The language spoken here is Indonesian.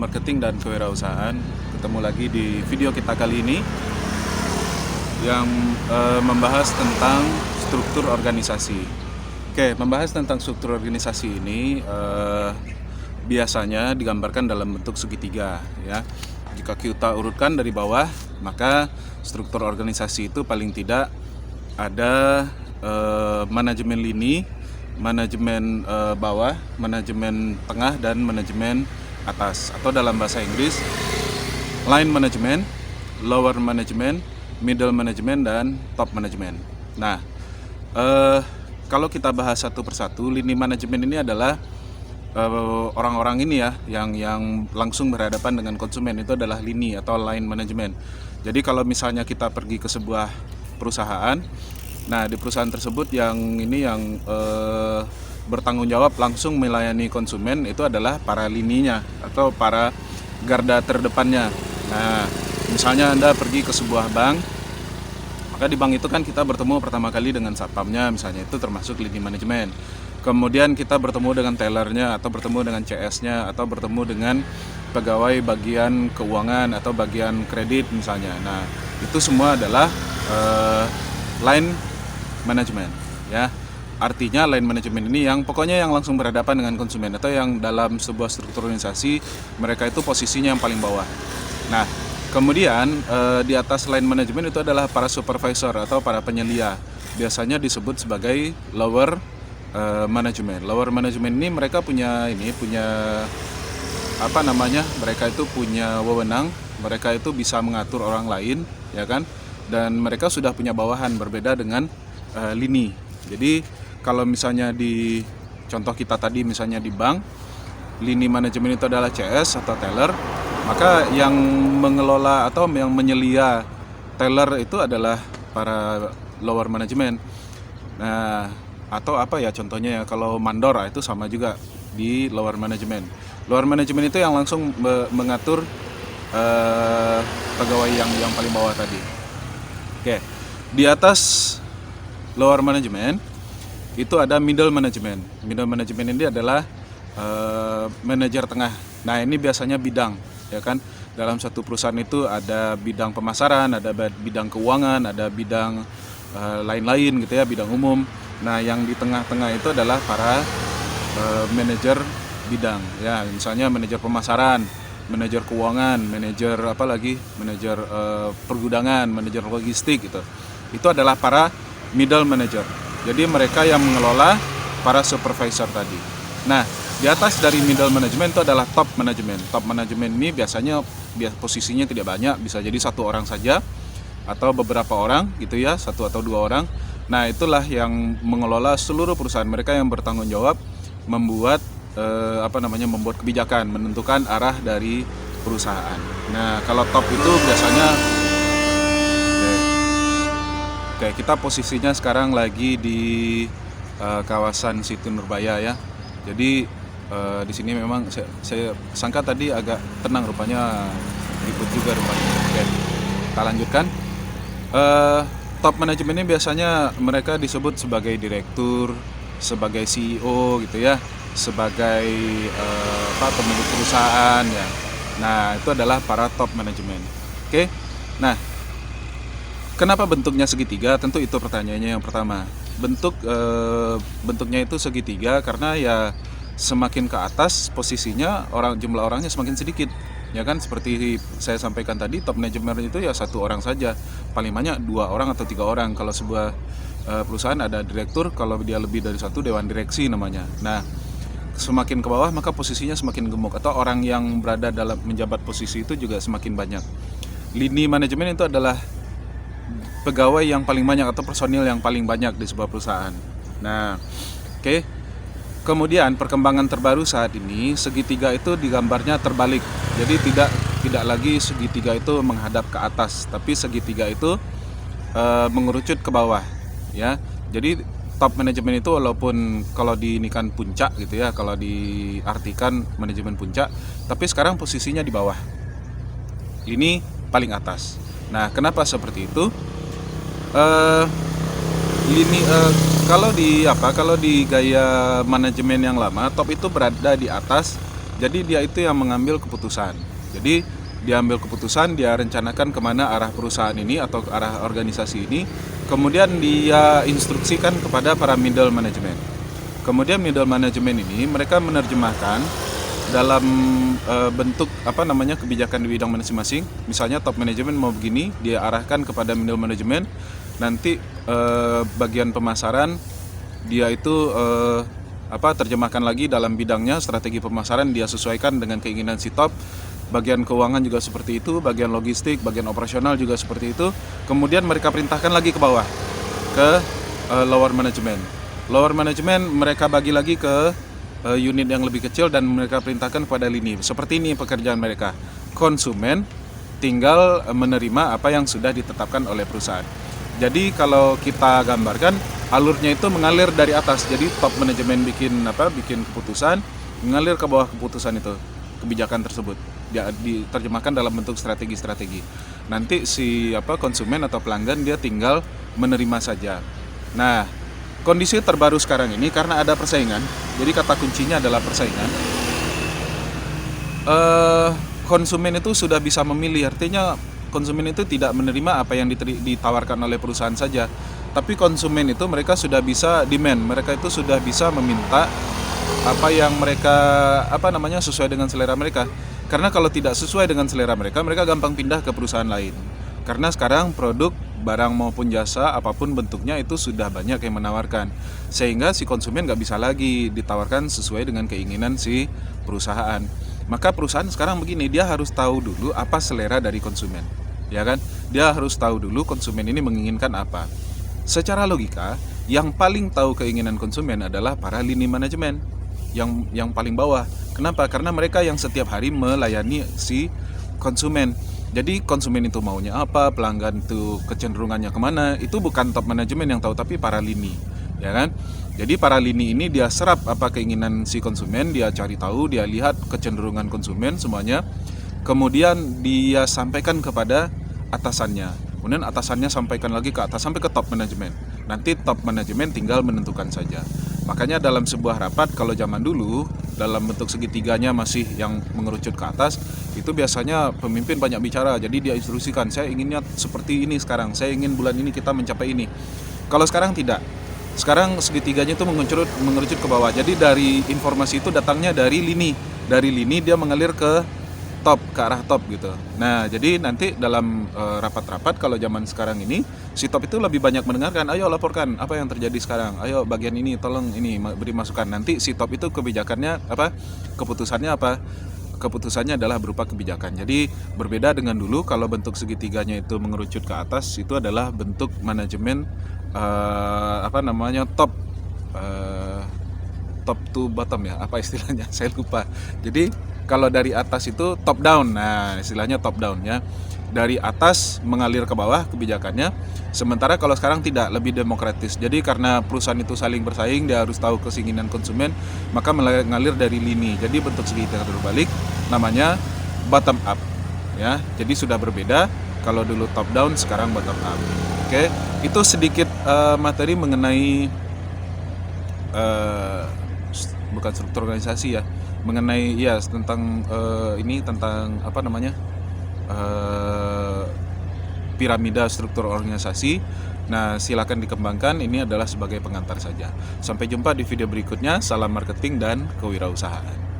Marketing dan Kewirausahaan. Ketemu lagi di video kita kali ini yang membahas tentang struktur organisasi. Oke, membahas tentang struktur organisasi ini biasanya digambarkan dalam bentuk segitiga, ya. Jika kita urutkan dari bawah, maka struktur organisasi itu paling tidak ada manajemen lini, manajemen bawah, manajemen tengah, dan manajemen atas, atau dalam bahasa Inggris line management, lower management, middle management, dan top management. Nah, kalau kita bahas satu persatu, lini manajemen ini adalah orang-orang ini ya yang langsung berhadapan dengan konsumen, itu adalah lini atau line management. Jadi kalau misalnya kita pergi ke sebuah perusahaan, nah di perusahaan tersebut yang bertanggung jawab langsung melayani konsumen itu adalah para lininya atau para garda terdepannya. Nah, misalnya Anda pergi ke sebuah bank, maka di bank itu kan kita bertemu pertama kali dengan satpamnya, misalnya, itu termasuk lini manajemen. Kemudian kita bertemu dengan tellernya, atau bertemu dengan CS-nya, atau bertemu dengan pegawai bagian keuangan atau bagian kredit misalnya. Nah, itu semua adalah line management, ya. Artinya line management ini yang pokoknya yang langsung berhadapan dengan konsumen, atau yang dalam sebuah struktur organisasi mereka itu posisinya yang paling bawah. Nah, kemudian di atas line management itu adalah para supervisor atau para penyelia. Biasanya disebut sebagai lower management. Lower management ini mereka punya mereka itu punya wewenang, mereka itu bisa mengatur orang lain, ya kan? Dan mereka sudah punya bawahan, berbeda dengan lini. Jadi kalau misalnya di contoh kita tadi, misalnya di bank, lini manajemen itu adalah CS atau teller, maka yang mengelola atau yang menyelia teller itu adalah para lower management. Nah, atau apa ya contohnya ya, kalau mandor itu sama juga di lower management. Lower management itu yang langsung mengatur pegawai yang paling bawah tadi. Oke, di atas lower management itu ada middle management. Middle management ini adalah manajer tengah. Nah, ini biasanya bidang, ya kan? Dalam satu perusahaan itu ada bidang pemasaran, ada bidang keuangan, ada bidang lain-lain gitu ya, bidang umum. Nah, yang di tengah-tengah itu adalah para manajer bidang, ya. Misalnya manajer pemasaran, manajer keuangan, manajer manajer pergudangan, manajer logistik gitu. Itu adalah para middle manager. Jadi mereka yang mengelola para supervisor tadi. Nah, di atas dari middle management itu adalah top management. Top management ini biasanya posisinya tidak banyak, bisa jadi satu orang saja atau beberapa orang gitu ya, satu atau dua orang. Nah, itulah yang mengelola seluruh perusahaan. Mereka yang bertanggung jawab membuat membuat kebijakan, menentukan arah dari perusahaan. Nah, kalau top itu biasanya kita posisinya sekarang lagi di kawasan Situ Nurbaya ya. Jadi di sini memang saya sangka tadi agak tenang, rupanya ribut juga rupanya. Oke, kita lanjutkan. Top manajemen ini biasanya mereka disebut sebagai direktur, sebagai CEO gitu ya, sebagai pemilik perusahaan ya. Nah, itu adalah para top manajemen. Oke. Nah, kenapa bentuknya segitiga? Tentu itu pertanyaannya yang pertama. Bentuknya itu segitiga karena ya semakin ke atas posisinya jumlah orangnya semakin sedikit. Ya kan, seperti saya sampaikan tadi, top manajemen itu ya satu orang saja, paling banyak 2 orang atau 3 orang. Kalau sebuah perusahaan ada direktur, kalau dia lebih dari satu, dewan direksi namanya. Nah, semakin ke bawah maka posisinya semakin gemuk, atau orang yang berada dalam menjabat posisi itu juga semakin banyak. Lini manajemen itu adalah pegawai yang paling banyak atau personil yang paling banyak di sebuah perusahaan. Nah, oke. Kemudian perkembangan terbaru saat ini, segitiga itu digambarnya terbalik. Jadi tidak lagi segitiga itu menghadap ke atas, tapi segitiga itu mengerucut ke bawah, ya. Jadi top manajemen itu walaupun kalau diinikan puncak gitu ya, kalau diartikan manajemen puncak, tapi sekarang posisinya di bawah. Ini paling atas. Nah, kenapa seperti itu? Kalau di gaya manajemen yang lama, top itu berada di atas, Jadi dia itu yang mengambil keputusan. Jadi dia ambil keputusan, dia rencanakan kemana arah perusahaan ini atau arah organisasi ini. Kemudian dia instruksikan kepada para middle management. Kemudian middle management ini mereka menerjemahkan dalam bentuk kebijakan di bidang masing-masing. Misalnya top management mau begini, dia arahkan kepada middle management. Nanti bagian pemasaran dia itu terjemahkan lagi dalam bidangnya, strategi pemasaran dia sesuaikan dengan keinginan si top. Bagian keuangan juga seperti itu, bagian logistik, bagian operasional juga seperti itu. Kemudian mereka perintahkan lagi ke bawah, ke lower management. Lower management mereka bagi lagi ke unit yang lebih kecil dan mereka perintahkan kepada lini. Seperti ini pekerjaan mereka. Konsumen tinggal menerima apa yang sudah ditetapkan oleh perusahaan. Jadi kalau kita gambarkan, alurnya itu mengalir dari atas. Jadi top manajemen bikin keputusan, mengalir ke bawah keputusan itu, kebijakan tersebut. Dia diterjemahkan dalam bentuk strategi-strategi. Nanti si konsumen atau pelanggan dia tinggal menerima saja. Nah, kondisi terbaru sekarang ini karena ada persaingan. Jadi kata kuncinya adalah persaingan. Konsumen itu sudah bisa memilih, artinya konsumen itu tidak menerima apa yang ditawarkan oleh perusahaan saja, tapi konsumen itu mereka sudah bisa demand, mereka itu sudah bisa meminta apa yang mereka sesuai dengan selera mereka. Karena kalau tidak sesuai dengan selera mereka, mereka gampang pindah ke perusahaan lain. Karena sekarang produk, barang maupun jasa apapun bentuknya itu sudah banyak yang menawarkan, sehingga si konsumen nggak bisa lagi ditawarkan sesuai dengan keinginan si perusahaan. Maka perusahaan sekarang begini, dia harus tahu dulu apa selera dari konsumen, ya kan? Dia harus tahu dulu konsumen ini menginginkan apa. Secara logika, yang paling tahu keinginan konsumen adalah para lini manajemen, yang paling bawah. Kenapa? Karena mereka yang setiap hari melayani si konsumen. Jadi konsumen itu maunya apa, pelanggan itu kecenderungannya kemana, itu bukan top manajemen yang tahu, tapi para lini, ya kan? Jadi para lini ini dia serap apa keinginan si konsumen, dia cari tahu, dia lihat kecenderungan konsumen semuanya, kemudian dia sampaikan kepada atasannya, kemudian atasannya sampaikan lagi ke atas sampai ke top manajemen. Nanti top manajemen tinggal menentukan saja. Makanya dalam sebuah rapat, kalau zaman dulu dalam bentuk segitiganya masih yang mengerucut ke atas, itu biasanya pemimpin banyak bicara. Jadi dia instruksikan, saya inginnya seperti ini sekarang, saya ingin bulan ini kita mencapai ini. Kalau sekarang tidak. Sekarang segitiganya itu mengerucut ke bawah. Jadi dari informasi itu datangnya dari lini. Dari lini dia mengalir ke top, ke arah top gitu. Nah, jadi nanti dalam rapat-rapat kalau zaman sekarang ini, si top itu lebih banyak mendengarkan, ayo laporkan apa yang terjadi sekarang, ayo bagian ini tolong ini beri masukan. Nanti si top itu kebijakannya keputusannya keputusannya adalah berupa kebijakan. Jadi berbeda dengan dulu, kalau bentuk segitiganya itu mengerucut ke atas, itu adalah bentuk manajemen top to bottom ya, apa istilahnya saya lupa. Jadi kalau dari atas itu top down, nah istilahnya top down ya, dari atas mengalir ke bawah kebijakannya. Sementara kalau sekarang tidak, lebih demokratis. Jadi karena perusahaan itu saling bersaing, dia harus tahu keinginan konsumen, maka mengalir dari lini. Jadi bentuk segitiga terbalik, namanya bottom up ya. Jadi sudah berbeda, kalau dulu top down, sekarang bottom up. Oke, itu sedikit materi mengenai bukan struktur organisasi ya, mengenai tentang piramida struktur organisasi. Nah, silakan dikembangkan, ini adalah sebagai pengantar saja. Sampai jumpa di video berikutnya. Salam marketing dan kewirausahaan.